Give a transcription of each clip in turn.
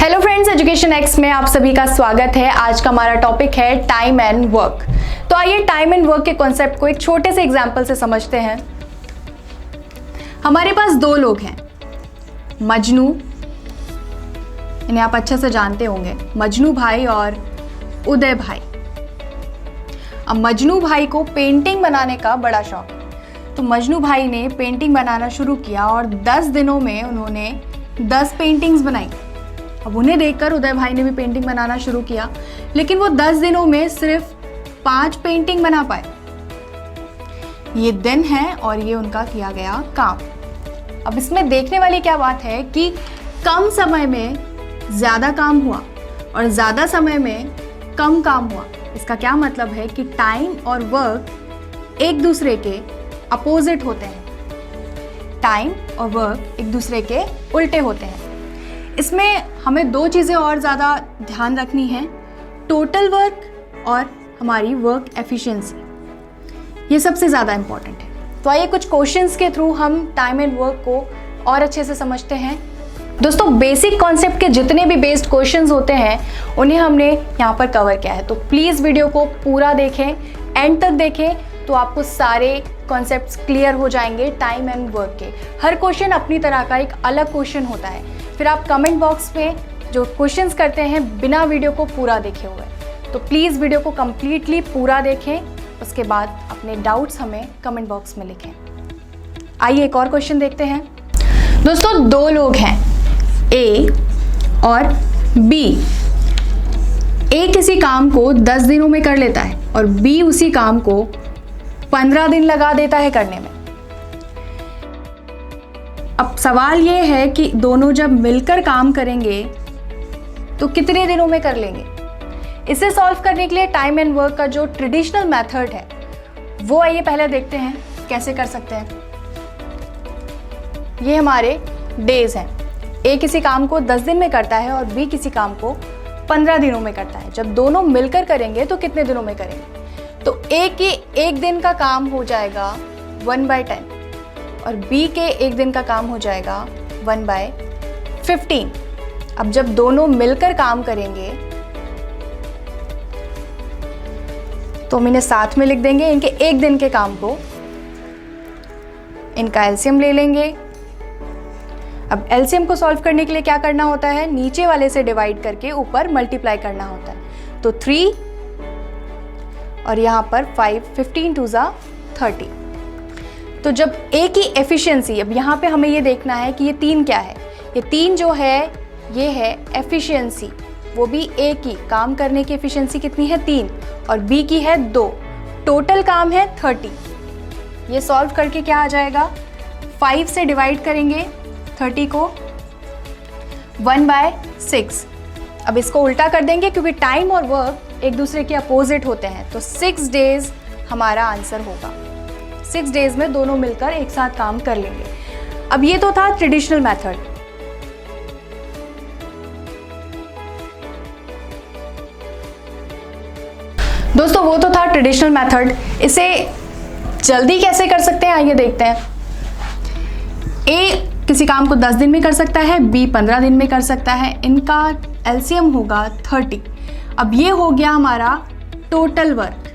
Hello friends, education x में आप सभी का स्वागत है। आज का हमारा टॉपिक है टाइम एंड वर्क। तो आइए टाइम एंड वर्क के कॉन्सेप्ट को एक छोटे से एग्जांपल से समझते हैं। हमारे पास दो लोग हैं, मजनू, इन्हें आप अच्छे से जानते होंगे, मजनू भाई और उदय भाई। अब मजनू भाई को पेंटिंग बनाने का बड़ा शौक है, तो मजनू भाई ने पेंटिंग बनाना शुरू किया और 10 दिनों में उन्होंने 10 पेंटिंग्स बनाई। अब उन्हें देखकर उदय भाई ने भी पेंटिंग बनाना शुरू किया, लेकिन वो 10 दिनों में सिर्फ 5 पेंटिंग बना पाए। ये दिन है और ये उनका किया गया काम। अब इसमें देखने वाली क्या बात है कि कम समय में ज़्यादा काम हुआ और ज़्यादा समय में कम काम हुआ। इसका क्या मतलब है कि टाइम और वर्क एक दूसरे के अपोजिट होते हैं। टाइम और वर्क एक दूसरे के उल्टे होते हैं। इसमें हमें दो चीज़ें और ज़्यादा ध्यान रखनी है, टोटल वर्क और हमारी वर्क एफिशिएंसी। ये सबसे ज़्यादा इम्पॉर्टेंट है। तो आइए कुछ क्वेश्चंस के थ्रू हम टाइम एंड वर्क को और अच्छे से समझते हैं। दोस्तों, बेसिक कॉन्सेप्ट के जितने भी बेस्ड क्वेश्चंस होते हैं उन्हें हमने यहाँ पर कवर किया है। तो प्लीज़ वीडियो को पूरा देखें, एंड तक देखें, तो आपको सारे कॉन्सेप्ट्स क्लियर हो जाएंगे टाइम एंड वर्क के। हर क्वेश्चन अपनी तरह का एक अलग क्वेश्चन होता है। फिर आप कमेंट बॉक्स में जो क्वेश्चंस करते हैं बिना वीडियो को पूरा देखे हुए, तो प्लीज़ वीडियो को कम्प्लीटली पूरा देखें, उसके बाद अपने डाउट्स हमें कमेंट बॉक्स में लिखें। आइए एक और क्वेश्चन देखते हैं। दोस्तों, दो लोग हैं, ए और बी। ए किसी काम को 10 दिनों में कर लेता है और बी उसी काम को 15 दिन लगा देता है करने में। अब सवाल ये है कि दोनों जब मिलकर काम करेंगे तो कितने दिनों में कर लेंगे। इसे सॉल्व करने के लिए टाइम एंड वर्क का जो ट्रेडिशनल मेथड है वो आइए पहले देखते हैं कैसे कर सकते हैं। ये हमारे डेज हैं। ए किसी काम को 10 दिन में करता है और बी किसी काम को 15 दिनों में करता है। जब दोनों मिलकर करेंगे तो कितने दिनों में करेंगे, तो ए के एक दिन का काम हो जाएगा 1/10 और बी के एक दिन का काम हो जाएगा 1/15। अब जब दोनों मिलकर काम करेंगे तो हम इन्हें साथ में लिख देंगे, इनके एक दिन के काम को। इनका एलसीएम ले लेंगे। अब एलसीएम को सॉल्व करने के लिए क्या करना होता है, नीचे वाले से डिवाइड करके ऊपर मल्टीप्लाई करना होता है। तो 3 और यहाँ पर 5, 15 2 30। तो जब ए की एफिशिएंसी, अब यहाँ पे हमें ये देखना है कि ये 3 क्या है। ये 3 जो है ये है एफिशिएंसी, वो भी ए की काम करने की एफिशिएंसी कितनी है 3 और बी की है 2। टोटल काम है 30। ये सॉल्व करके क्या आ जाएगा, 5 से डिवाइड करेंगे 30 को 1/6। अब इसको उल्टा कर देंगे क्योंकि टाइम और वर्क एक दूसरे के अपोजिट होते हैं। तो 6 डेज हमारा आंसर होगा। 6 डेज में दोनों मिलकर एक साथ काम कर लेंगे। अब ये तो था ट्रेडिशनल मेथड। दोस्तों, वो तो था ट्रेडिशनल मेथड। इसे जल्दी कैसे कर सकते हैं आइए देखते हैं। ए किसी काम को 10 दिन में कर सकता है, बी 15 दिन में कर सकता है। इनका एलसीएम होगा 30। अब ये हो गया हमारा टोटल वर्क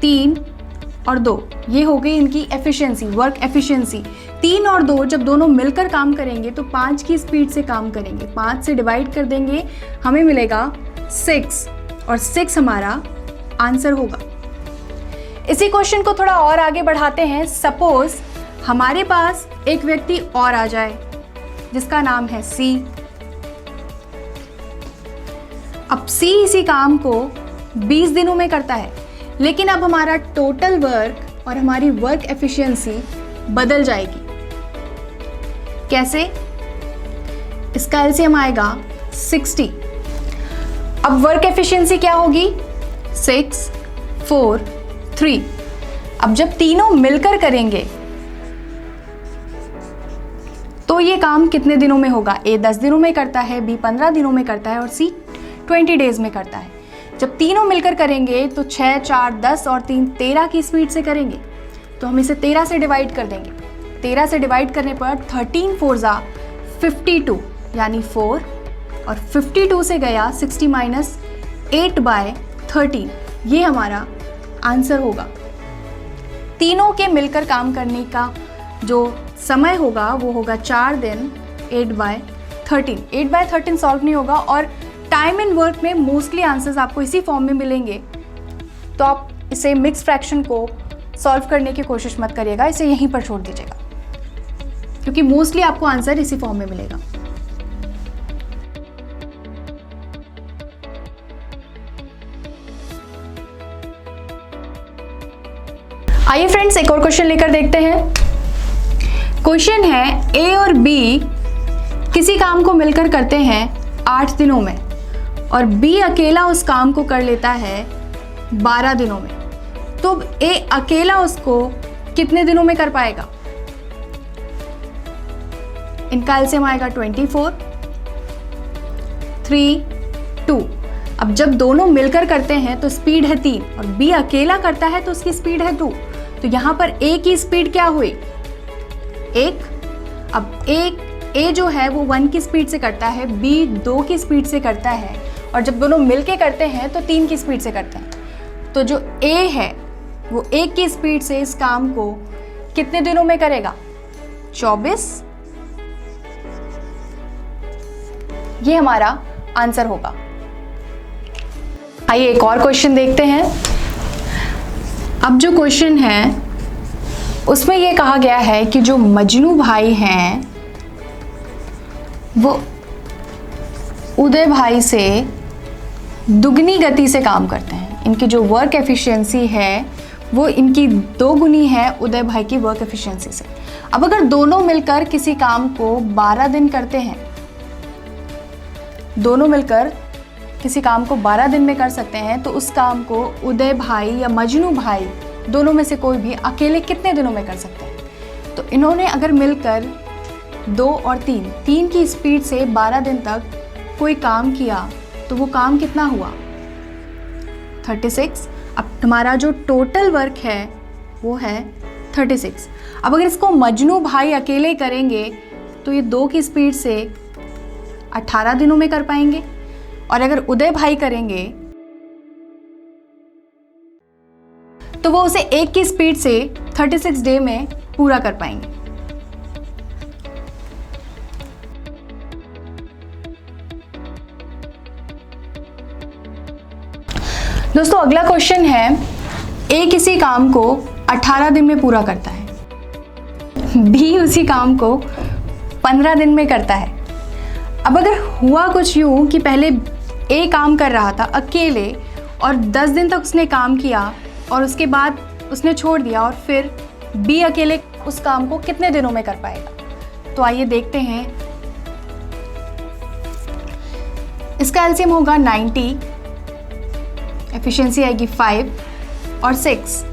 3 और 2। ये हो गई इनकी एफिशिएंसी, वर्क एफिशिएंसी। 3 और 2 जब दोनों मिलकर काम करेंगे तो 5 की स्पीड से काम करेंगे। 5 से डिवाइड कर देंगे, हमें मिलेगा 6 और 6 हमारा आंसर होगा। इसी क्वेश्चन को थोड़ा और आगे बढ़ाते हैं। सपोज हमारे पास एक व्यक्ति और आ जाए जिसका नाम है सी। अब सी इसी काम को 20 दिनों में करता है, लेकिन अब हमारा टोटल वर्क और हमारी वर्क एफिशिएंसी बदल जाएगी। कैसे? इसका एलसीएम आएगा 60। अब वर्क एफिशिएंसी क्या होगी, 6, 4, 3। अब जब तीनों मिलकर करेंगे तो ये काम कितने दिनों में होगा, ए 10 दिनों में करता है, बी 15 दिनों में करता है और सी 20 डेज में करता है। जब तीनों मिलकर करेंगे तो 6, 4, 10 और 3 13 की स्पीड से करेंगे। तो हम इसे 13 से डिवाइड कर देंगे। 13 से डिवाइड करने पर 13 4 52 यानी 4 और 52 से गया 60 माइनस 8/13, ये हमारा आंसर होगा। तीनों के मिलकर काम करने का जो समय होगा वो होगा 4 दिन 8/13। 8/13 सॉल्व नहीं होगा, और टाइम एंड वर्क में मोस्टली आंसर्स आपको इसी फॉर्म में मिलेंगे, तो आप इसे मिक्स फ्रैक्शन को सॉल्व करने की कोशिश मत करिएगा, इसे यहीं पर छोड़ दीजिएगा, क्योंकि मोस्टली आपको आंसर इसी फॉर्म में मिलेगा। आइए फ्रेंड्स, एक और क्वेश्चन लेकर देखते हैं। क्वेश्चन है, ए और बी किसी काम को मिलकर करते हैं 8 दिनों में, और बी अकेला उस काम को कर लेता है 12 दिनों में। तो ए अकेला उसको कितने दिनों में कर पाएगा? इनका एलसीएम आएगा 24, 3, 2। अब जब दोनों मिलकर करते हैं तो स्पीड है 3, और बी अकेला करता है तो उसकी स्पीड है 2। तो यहां पर ए की स्पीड क्या हुई? 1। अब ए जो है वो 1 की स्पीड से करता है, बी 2 की स्पीड से करता है, और जब दोनों मिलके करते हैं तो 3 की स्पीड से करते हैं। तो जो ए है वो 1 की स्पीड से इस काम को कितने दिनों में करेगा? 24। ये हमारा आंसर होगा। आइए एक और क्वेश्चन देखते हैं। अब जो क्वेश्चन है उसमें यह कहा गया है कि जो मजनू भाई हैं वो उदय भाई से दुगनी गति से काम करते हैं। इनकी जो वर्क एफिशिएंसी है वो इनकी 2 गुनी है उदय भाई की वर्क एफिशिएंसी से। अब अगर दोनों मिलकर किसी काम को 12 दिन करते हैं, दोनों मिलकर किसी काम को 12 दिन में कर सकते हैं, तो उस काम को उदय भाई या मजनू भाई दोनों में से कोई भी अकेले कितने दिनों में कर सकते हैं? तो इन्होंने अगर मिलकर 2 और 3 की स्पीड से 12 दिन तक कोई काम किया, तो वो काम कितना हुआ? 36। अब तुम्हारा जो टोटल वर्क है वो है 36। अब अगर इसको मजनू भाई अकेले करेंगे तो ये 2 की स्पीड से 18 दिनों में कर पाएंगे, और अगर उदय भाई करेंगे तो वो उसे 1 की स्पीड से 36 डे में पूरा कर पाएंगे। दोस्तों अगला क्वेश्चन है, ए किसी काम को 18 दिन में पूरा करता है, बी उसी काम को 15 दिन में करता है। अब अगर हुआ कुछ यूं कि पहले ए काम कर रहा था अकेले और 10 दिन तक उसने काम किया और उसके बाद उसने छोड़ दिया, और फिर बी अकेले उस काम को कितने दिनों में कर पाएगा? तो आइए देखते हैं। इसका एलसीएम होगा 90, एफिशिएंसी आएगी 5 और 6।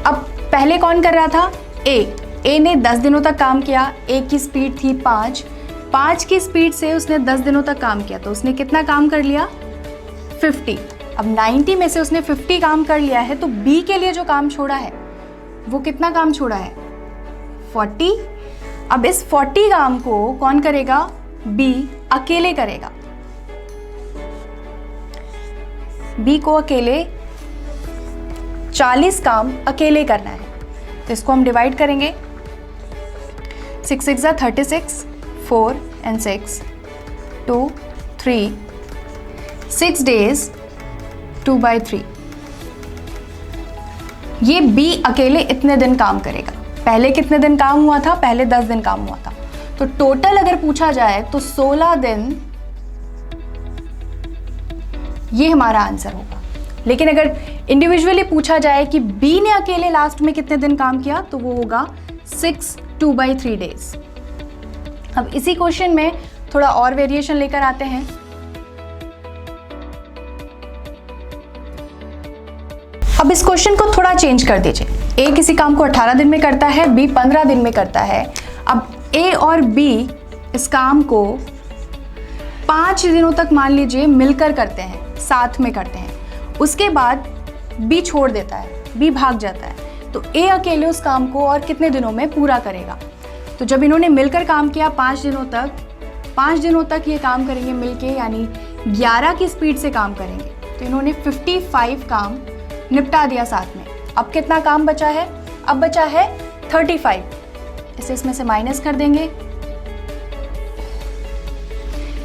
अब पहले कौन कर रहा था? ए ने 10 दिनों तक काम किया, ए की स्पीड थी 5 की स्पीड से उसने 10 दिनों तक काम किया, तो उसने कितना काम कर लिया? 50। अब 90 में से उसने 50 काम कर लिया है, तो बी के लिए जो काम छोड़ा है वो कितना काम छोड़ा है? 40। अब इस 40 काम को कौन करेगा? बी अकेले करेगा। बी को अकेले 40 काम अकेले करना है, तो इसको हम डिवाइड करेंगे। 6 6 जा 36, 4 and 6, 2, 3, 6 days 2/3। ये बी अकेले इतने दिन काम करेगा। पहले कितने दिन काम हुआ था? पहले 10 दिन काम हुआ था, तो टोटल अगर पूछा जाए तो 16 दिन ये हमारा आंसर होगा। लेकिन अगर इंडिविजुअली पूछा जाए कि बी ने अकेले लास्ट में कितने दिन काम किया, तो वो होगा 6 2/3 days। अब इसी क्वेश्चन में थोड़ा और वेरिएशन लेकर आते हैं। अब इस क्वेश्चन को थोड़ा चेंज कर दीजिए। ए किसी काम को 18 दिन में करता है, बी 15 दिन में करता है। अब ए और बी इस काम को 5 दिनों तक मान लीजिए मिलकर करते हैं, साथ में करते हैं। उसके बाद बी छोड़ देता है, बी भाग जाता है, तो ए अकेले उस काम को और कितने दिनों में पूरा करेगा? तो जब इन्होंने मिलकर काम किया 5 दिनों तक, 5 दिनों तक ये काम करेंगे मिलके, यानी 11 की स्पीड से काम करेंगे। तो इन्होंने 55 काम निपटा दिया साथ में। अब कितना काम बचा है? अब बचा है 35। इसे इसमें से माइनस कर देंगे,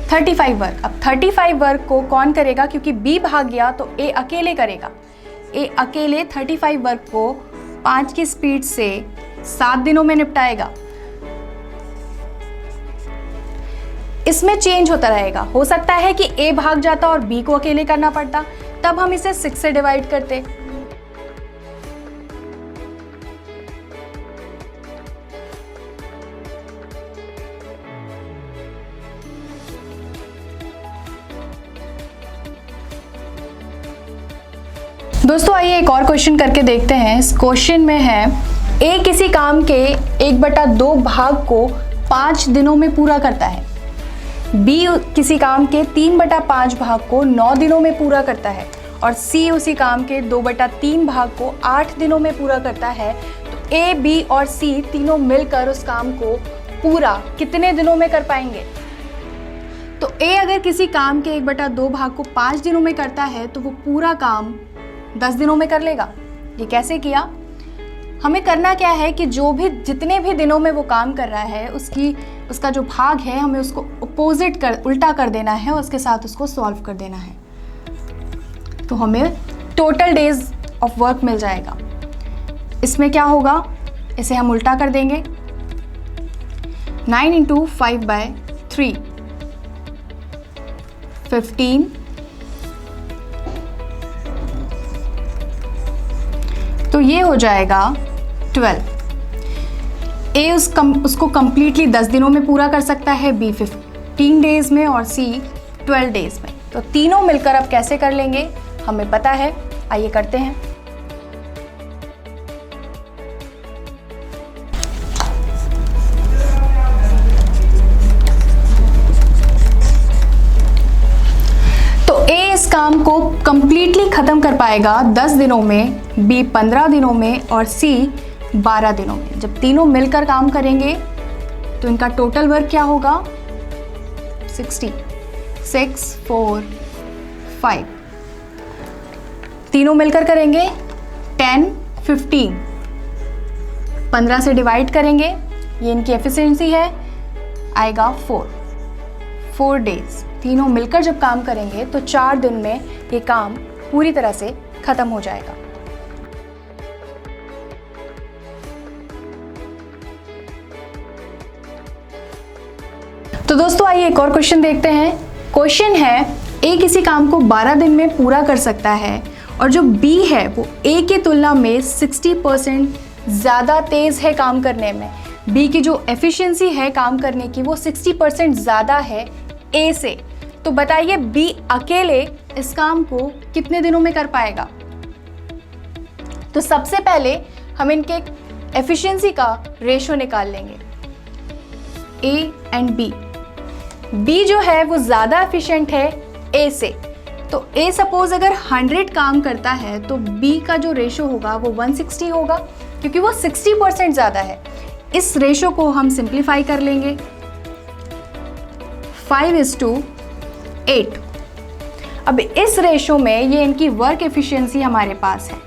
35 वर्क। अब 35 वर्क को कौन करेगा? क्योंकि बी भाग गया तो ए अकेले करेगा। ए अकेले 35 वर्क को 5 की स्पीड से 7 दिनों में निपटाएगा। इसमें चेंज होता रहेगा। हो सकता है कि ए भाग जाता और बी को अकेले करना पड़ता, तब हम इसे 6 से डिवाइड करते। दोस्तों आइए एक और क्वेश्चन करके देखते हैं। इस क्वेश्चन में है ए किसी काम के 1/2 भाग को 5 दिनों में पूरा करता है, बी किसी काम के 3/5 भाग को 9 दिनों में पूरा करता है और सी उसी काम के 2/3 भाग को 8 दिनों में पूरा करता है। तो ए, बी और सी तीनों मिलकर उस काम को पूरा कितने दिनों में कर पाएंगे? तो ए अगर किसी काम के 1/2 भाग को 5 दिनों में करता है तो वो पूरा काम 10 दिनों में कर लेगा। ये कैसे किया? हमें करना क्या है कि जितने भी दिनों में वो काम कर रहा है उसका जो भाग है हमें उसको उल्टा कर देना है और उसके साथ उसको सॉल्व कर देना है। तो हमें टोटल डेज ऑफ वर्क मिल जाएगा। इसमें क्या होगा? इसे हम उल्टा कर देंगे, 9 × 5/3 15, तो ये हो जाएगा 12। ए उसको कंप्लीटली 10 दिनों में पूरा कर सकता है, बी 15 डेज में और सी 12 डेज में। तो तीनों मिलकर अब कैसे कर लेंगे हमें पता है, आइए करते हैं। तो ए इस काम को कंप्लीटली खत्म कर पाएगा 10 दिनों में, बी 15 दिनों में और सी 12 दिनों में। जब तीनों मिलकर काम करेंगे तो इनका टोटल वर्क क्या होगा? 60, 6, 4, 5। तीनों मिलकर करेंगे 10, 15, 15 से डिवाइड करेंगे, ये इनकी एफिशिएंसी है, आएगा 4 डेज। तीनों मिलकर जब काम करेंगे तो 4 दिन में ये काम पूरी तरह से खत्म हो जाएगा। तो दोस्तों आइए एक और क्वेश्चन देखते हैं। क्वेश्चन है ए किसी काम को 12 दिन में पूरा कर सकता है और जो बी है वो ए की तुलना में 60% ज़्यादा तेज़ है काम करने में। बी की जो एफिशिएंसी है काम करने की वो 60% ज़्यादा है ए से। तो बताइए बी अकेले इस काम को कितने दिनों में कर पाएगा? तो सबसे पहले हम इनके एफिशिएंसी का रेशो निकाल लेंगे, ए एंड बी। बी जो है वो ज़्यादा एफिशिएंट है ए से। तो ए सपोज अगर 100 काम करता है तो बी का जो रेशो होगा वो 160 होगा, क्योंकि वो 60% ज़्यादा है। इस रेशो को हम सिंप्लीफाई कर लेंगे, 5:8। अब इस रेशो में ये इनकी वर्क एफिशिएंसी हमारे पास है।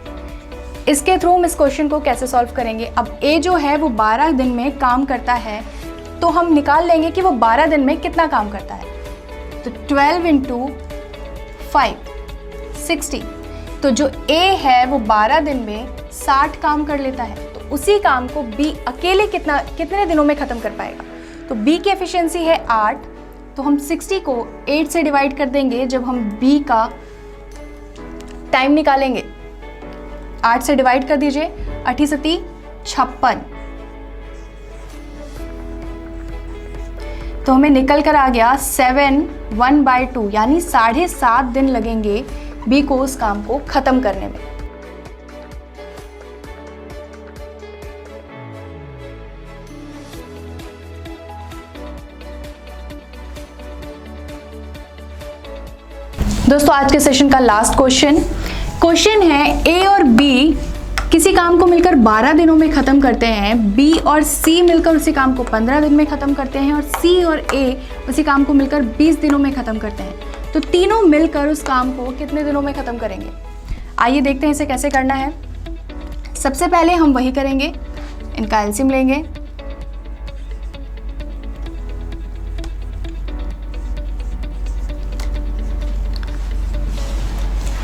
इसके थ्रू हम इस क्वेश्चन को कैसे सॉल्व करेंगे? अब ए जो है वो 12 दिन में काम करता है, तो हम निकाल लेंगे कि वो 12 दिन में कितना काम करता है। तो 12 × 5, 60। तो जो ए है वो 12 दिन में 60 काम कर लेता है, तो उसी काम को बी अकेले कितने दिनों में ख़त्म कर पाएगा? तो बी की एफिशिएंसी है 8, तो हम 60 को 8 से डिवाइड कर देंगे जब हम बी का टाइम निकालेंगे। 8 से डिवाइड कर दीजिए, 8 × 7 = 56। तो हमें निकल कर आ गया 7, 1/2, यानी 7.5 दिन लगेंगे बी को उस काम को ख़त्म करने में। दोस्तों आज के सेशन का लास्ट क्वेश्चन है ए और बी किसी काम को मिलकर 12 दिनों में ख़त्म करते हैं, बी और सी मिलकर उसी काम को 15 दिन में ख़त्म करते हैं, और सी और ए उसी काम को मिलकर 20 दिनों में ख़त्म करते हैं, तो तीनों मिलकर उस काम को कितने दिनों में ख़त्म करेंगे? आइए देखते हैं इसे कैसे करना है। सबसे पहले हम वही करेंगे, इनका एलसीएम लेंगे।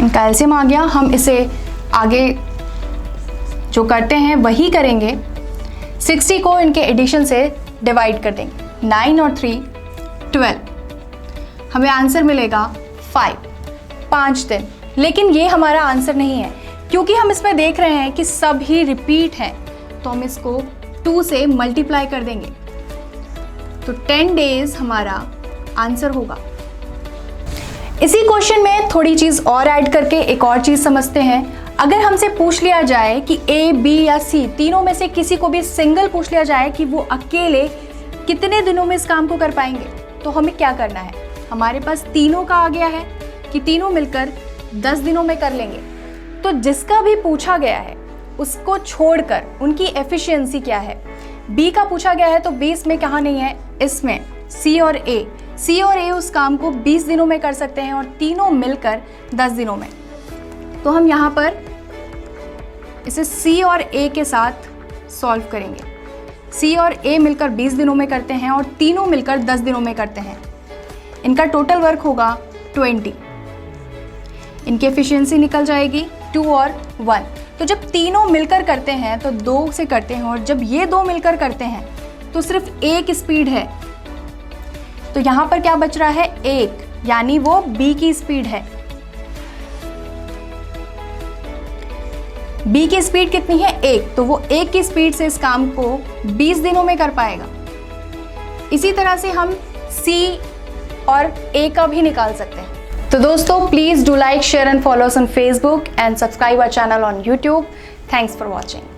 इनका एलसीएम आ गया। हम इसे आगे जो करते हैं वही करेंगे। 60 को इनके एडिशन से डिवाइड कर देंगे। 9 और 3 12, हमें आंसर मिलेगा 5 दिन। लेकिन ये हमारा आंसर नहीं है, क्योंकि हम इसमें देख रहे हैं कि सब ही रिपीट हैं, तो हम इसको 2 से मल्टीप्लाई कर देंगे, तो 10 डेज हमारा आंसर होगा। इसी क्वेश्चन में थोड़ी चीज़ और ऐड करके एक और चीज़ समझते हैं। अगर हमसे पूछ लिया जाए कि ए, बी या सी तीनों में से किसी को भी सिंगल पूछ लिया जाए कि वो अकेले कितने दिनों में इस काम को कर पाएंगे, तो हमें क्या करना है? हमारे पास तीनों का आ गया है कि तीनों मिलकर 10 दिनों में कर लेंगे। तो जिसका भी पूछा गया है उसको छोड़कर उनकी एफिशिएंसी क्या है? बी का पूछा गया है तो 20 में कहाँ नहीं है, इसमें सी और ए उस काम को 20 दिनों में कर सकते हैं और तीनों मिलकर 10 दिनों में। तो हम यहाँ पर इसे सी और ए के साथ सॉल्व करेंगे। सी और ए मिलकर 20 दिनों में करते हैं और तीनों मिलकर 10 दिनों में करते हैं। इनका टोटल वर्क होगा 20। इनकी एफिशिएंसी निकल जाएगी 2 और 1। तो जब तीनों मिलकर करते हैं तो 2 से करते हैं, और जब ये 2 मिलकर करते हैं तो सिर्फ एक स्पीड है। तो यहाँ पर क्या बच रहा है? 1, यानी वो बी की स्पीड है। बी की स्पीड कितनी है? 1, तो वो 1 की स्पीड से इस काम को 20 दिनों में कर पाएगा। इसी तरह से हम सी और ए का भी निकाल सकते हैं। तो दोस्तों, please do like, share and follow us on Facebook and subscribe our channel on YouTube. Thanks for watching.